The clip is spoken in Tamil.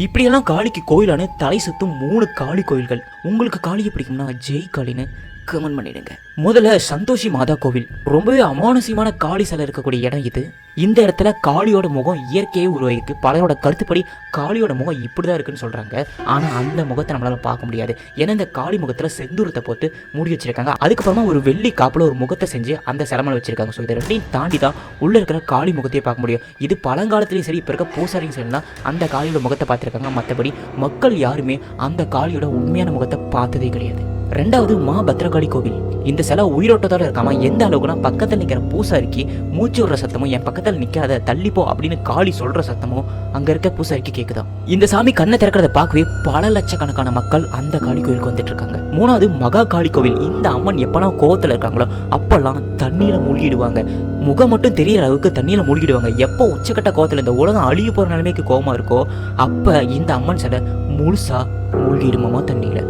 இப்படியெல்லாம் காளிக்கு கோயிலான தலை சுத்தும் 3 காளி கோயில்கள். உங்களுக்கு காளியை பிடிக்கும்னா ஜெய் காளின்னு கமெண்ட் பண்ணிடுங்க. முதல்ல சந்தோஷி மாதா கோவில். ரொம்பவே அமானுஷ்யமான காளி சிலை இருக்கக்கூடிய இடம் இது. இந்த இடத்துல காளியோட முகம் இயற்கையே உருவாயிருக்கு. பலரோட கருத்துப்படி காளியோட முகம் இப்படிதான் இருக்குன்னு சொல்றாங்க. ஆனா அந்த முகத்தை நம்மளால பார்க்க முடியாது. ஏன்னா இந்த காளி முகத்துல செந்தூரத்தை போட்டு மூடி வச்சிருக்காங்க. அதுக்கப்புறமா ஒரு வெள்ளி காப்புல ஒரு முகத்தை செஞ்சு அந்த சிரமல வச்சிருக்காங்க. ஸோ இதை ரெண்டையும் தாண்டி தான் உள்ள இருக்கிற காளி முகத்தையே பார்க்க முடியும். இது பழங்காலத்திலையும் சரி, இப்போ இருக்க பூசாரியும் சரி தான் அந்த காளியோட முகத்தை பார்த்துருக்காங்க. மற்றபடி மக்கள் யாருமே அந்த காளியோட உண்மையான முகத்தை பார்த்ததே கிடையாது. ரெண்டாவது மா பத்ரகாளி கோவில். இந்த சிலை உயிரோட்டத்தோட இருக்காம எந்த அளவுக்குனா பக்கத்தில் நிற்கிற பூசாரிக்கு மூச்சு விடுற சத்தமும், என் பக்கத்தில் நிற்காத தள்ளிப்போ அப்படின்னு காளி சொல்ற சத்தமும் அங்க இருக்க பூசாரிக்கு கேட்குதான். இந்த சாமி கண்ணை திறக்கிறத பார்க்கவே பல லட்சக்கணக்கான மக்கள் அந்த காளி கோயிலுக்கு வந்துட்டு இருக்காங்க. மூணாவது மகா காளி கோவில். இந்த அம்மன் எப்பெல்லாம் கோவத்தில் இருக்காங்களோ அப்பெல்லாம் தண்ணியில மூழ்கிடுவாங்க. முகம் மட்டும் தெரியற அளவுக்கு தண்ணியில மூழ்கிடுவாங்க. எப்போ உச்சக்கட்ட கோவத்தில் இந்த உலகம் அழிய போற நிலைமைக்கு கோவமா இருக்கோ அப்ப இந்த அம்மன் சிலை முழுசா மூழ்கிடுமாமா தண்ணியில.